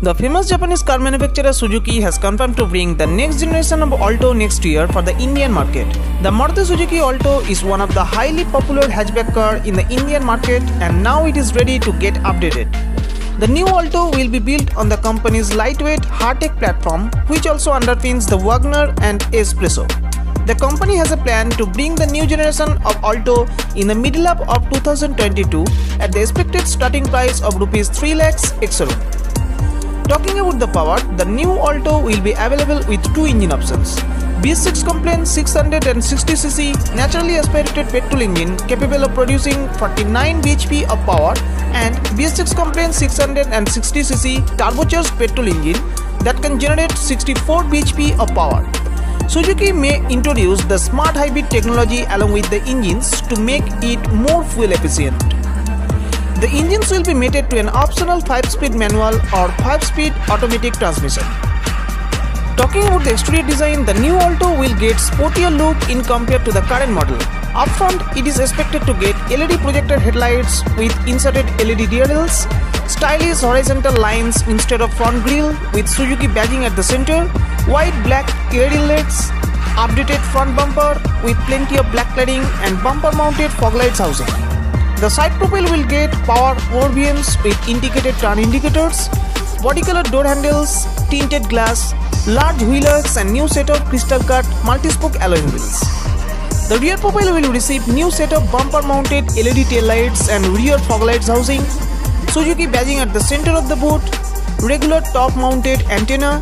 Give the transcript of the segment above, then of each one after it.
The famous Japanese car manufacturer Suzuki has confirmed to bring the next generation of Alto next year for the Indian market. The Maruti Suzuki Alto is one of the highly popular hatchback car in the Indian market, and now it is ready to get updated. The new Alto will be built on the company's lightweight Heartect platform, which also underpins the Wagoner and Espresso. The company has a plan to bring the new generation of Alto in the middle of 2022 at the expected starting price of Rs 3 lakhs ex-showroom. Talking about the power, the new Alto will be available with two engine options. BS6 compliant 660cc naturally aspirated petrol engine capable of producing 49 bhp of power, and BS6 compliant 660cc turbocharged petrol engine that can generate 64 bhp of power. Suzuki may introduce the smart hybrid technology along with the engines to make it more fuel efficient. The engines will be mated to an optional 5-speed manual or 5-speed automatic transmission. Talking about the exterior design, the new Alto will get sportier look in compared to the current model. Up front, it is expected to get LED projector headlights with inserted LED DRLs, stylish horizontal lines instead of front grille with Suzuki badging at the center, white black LED LEDs, updated front bumper with plenty of black cladding and bumper mounted fog lights housing. The side profile will get power ORVMs with indicated turn indicators, body colored door handles, tinted glass, large wheel arcs and new set of crystal cut multi-spoke alloy wheels. The rear profile will receive new set of bumper mounted LED tail lights and rear fog lights housing, Suzuki badging at the center of the boot, regular top mounted antenna,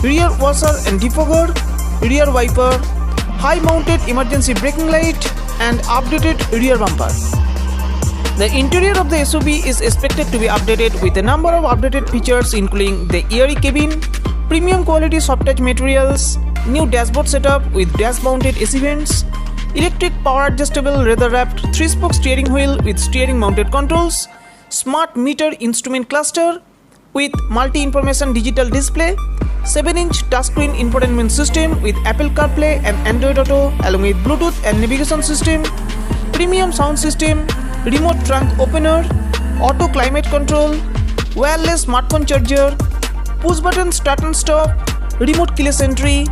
rear washer and defogger, rear wiper, high mounted emergency braking light and updated rear bumper. The interior of the SUV is expected to be updated with a number of updated features including the airy cabin, premium quality soft touch materials, new dashboard setup with dash mounted AC vents, electric power adjustable leather wrapped 3-spoke steering wheel with steering mounted controls, smart meter instrument cluster with multi-information digital display, 7-inch touchscreen infotainment system with Apple CarPlay and Android Auto along with Bluetooth and navigation system, premium sound system, remote trunk opener, auto climate control, wireless smartphone charger, push button start and stop, remote keyless entry,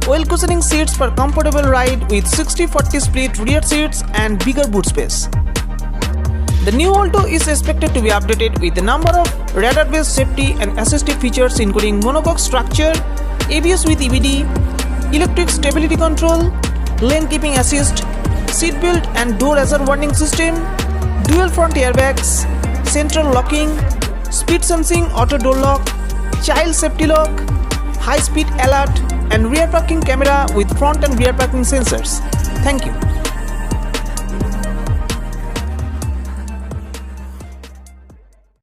well cushioning seats for comfortable ride with 60-40 split rear seats and bigger boot space. The new Alto is expected to be updated with a number of radar-based safety and assistive features including monocoque structure, ABS with EBD, electric stability control, lane keeping assist, seat belt and door hazard warning system, dual front airbags, central locking, speed sensing auto door lock, child safety lock, high speed alert and rear parking camera with front and rear parking sensors. Thank you.